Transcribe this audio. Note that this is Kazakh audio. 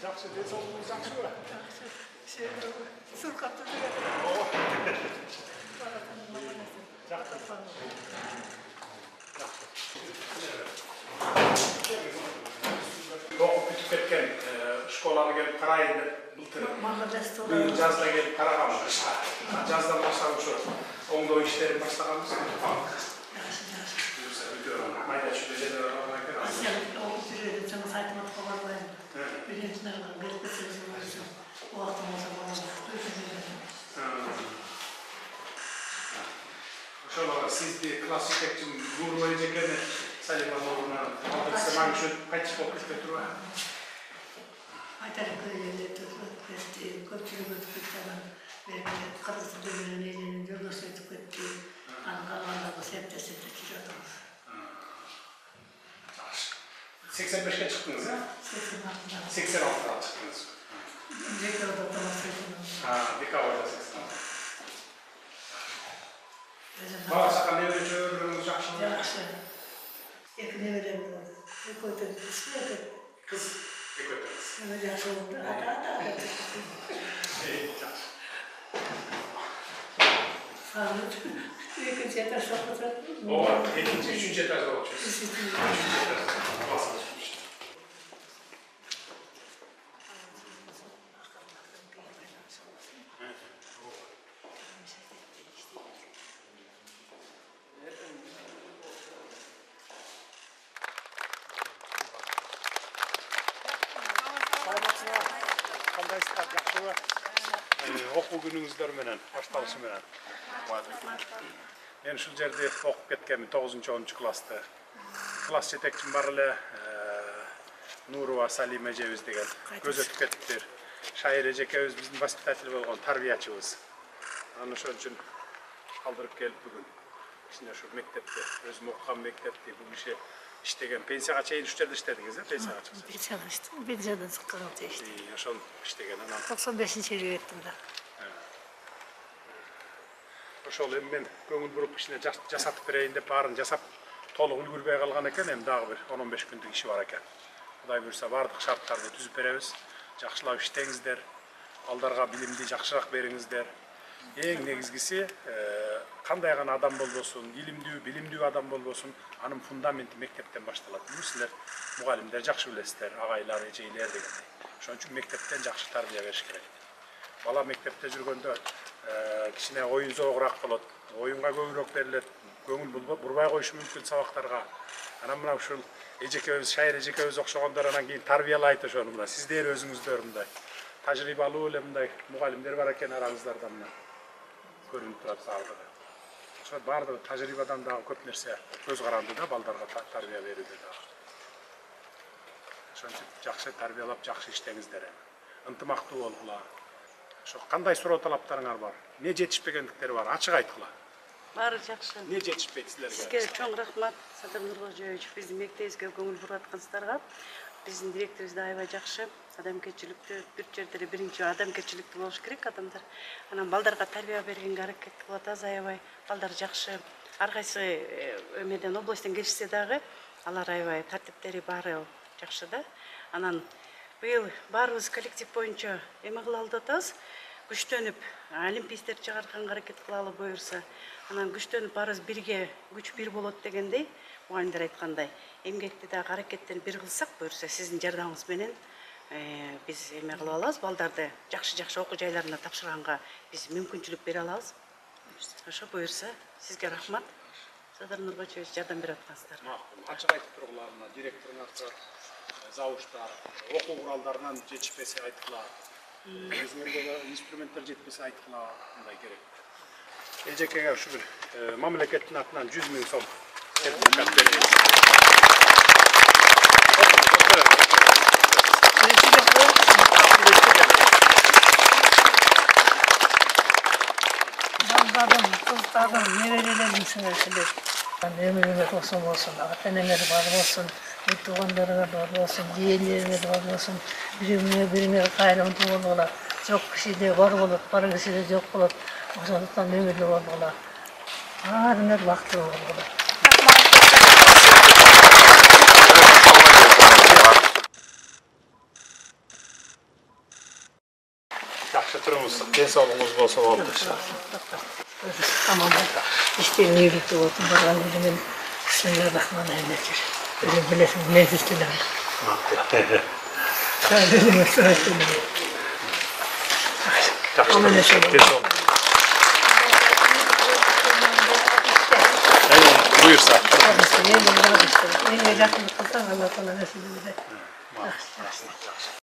Жақсы, денсаулығыңыз жақсы ма? Жақсы. Сыр қатты Оқып бүтіп кеткен школаны келіп қарайын деп бұл жазда келіп қарағанбыз. Жаздан бастап ұшы оңдау іштерін бастағанбыз. Майда шүлдерді аралаған екен. Оқып жүреді, жаңа сайтыма қабар қойын. Біріншін аралаған беріп кетсеңіз болсын. Уақытым болса болады. Ошолар сизди класс жетекчим Нурбай эжекени Салима Нуруна алдырса мага ушинтип кайтыш болуп кетпей турбу? Айтар көпчүлүк өтүп кетти. Кыргыз тилинен элинин жолдошу өтүп кетти. Анын калгандагы септесип жүрүп жатабыз. 85'e çıktınız ya? 86'dan çıktınız. Dekavada tamam. Dekavada 86. Baba sakal ne öğretiyor, ömrünüz yakşı mı? Yakşı. Ne vereyim bu? Ekoydu. Kız. Ekoydu kız. Evet yakşı oldu. Ata. Yakşı. Sağ olun. İkinci etaj sokakta. O var. Üçüncü etajda olacağız. Üçüncü etajda. Basılmış. Оқу күніңіздер менен, башталышы менен. Мен ушул жерде оқып кеткенмин 9-10 класста. Класс жетекчим бар эле Нурова Салима эжебиз деген көз өтүп кетиптир. Шайыр эжекебиз биздин воспитатель болгон, тарбиячыбыз. Аны ошон үчүн калдырып келип бүгүн кичине ушу мектепте, өзүм окуган мектепте бул киши иштеген, пенсияга чейин ушул жерде иштедиңиз, пенсияга чыксаңыз. Пенсияга иштедим, пенсиядан чыкканга иштедим. Ошол иштеген анан 95-жылы еттим да. Ошол эми мен көңүл буруп кичине жасатып берейин деп баарын жасап толук үлгүрбөй калган экен, эми дагы бир 10-15 күндүк иши бар экен. Кудай буйрса бардык шарттарды түзүп беребиз. Жакшылап иштеңиздер, балдарга билимди жакшыраак бериңиздер. Эң негизгиси кандай гана адам болбосун, илимдүү, билимдүү адам болбосун, анын фундаменти мектептен башталат. Бул силер мугалимдер жакшы билесиздер, агайлар, эжейлер дегендей. Ошон үчүн мектептен жакшы тарбия бериш керек. Бала мектепте жүргөндө кичине оюн зоогураак болот, оюнга көбүрөөк берилет, көңүл бурбай коюшу мүмкүн сабактарга. Анан мына ушул эжекебиз, Шайыр эжекебиз окшогондор анан кийин тарбиялайт ошону мына. Сиздер өзүңүздөр мындай тажрыйбалуу эле мындай мугалимдер бар экен араңыздарда мына. Көрүнүп турат бардыгы. Ошо бардыгы тажрыйбадан дагы көп нерсе көз каранды да балдарга тарбия берүүдө дагы. Ошон үчүн жакшы тарбиялап, жакшы иштеңиздер. Ынтымактуу болгула. Ошо кандай суроо талаптарыңар бар? Не жетишпегендиктери бар? Ачык айткыла. Баары жакшы. Не жетишпейт силерге? Сизге чоң рахмат, Садыр Нуркожоевич, биздин мектебибизге көңүл буруп аткансыздарга. Биздин директорубуз да аябай жакшы. Адамгерчиликтүү бир жерде биринчи адамгерчиликтүү болуш керек адамдар. Анан балдарга тарбия бергенге аракет кылып атабыз аябай. Балдар жакшы. Ар кайсы эмеден областтан келишсе дагы алар аябай тартиптери баары жакшы да. Анан быйыл баарыбыз коллектив боюнча эме кылалы деп атабыз. күчтөнүп олимпийцтер чыгарганга аракет кылалы буюрса, анан күчтөнүп барыбыз бирге, күч бир болот дегендей, мугалимдер айткандай, эмгекти дагы аракеттенип бир кылсак буюрса, сиздин жардамыңыз менен биз эме кылып алабыз, балдарды жакшы окуу жайларына тапшырганга биз мүмкүнчүлүк бере алабыз. Ошо буюрса, сизге рахмат. Садыр Нурбачевич жардам берип аткансыздар. Ачык айтып тургула, мына директоруңарга завуштар, окуу куралдарынан жетишпесе айткыла. Өзүңөргө да инструменттер жетпесе айткыла, мындай керек. Эжекеңе ушу бир мамлекеттин атынан 100 000 сом сертификат беребиз. Baldarım, kızlarım, nevelelerim sınırsıdır. Ömrüme olsun olsun, ata-eneler var olsun, tuğanlarına var olsun, yeğenlerine var olsun, birine kaynım tuğanlar. Çok kişi de var olup, var kişi de yok olup, o zaman ömürlü olurlar. Ağrınar vakti olurlar. Yaxşı turumuz, densoğluğunuz bolsa oldu. Tamam, işlerini yürüttü olsun, bargan elimin Bismillahirrahmanirrahim. Öyle bilesin, meclisler. Elime sırasıyla. Buyursa. Ne yakın kılsan Allah sana nasip eder.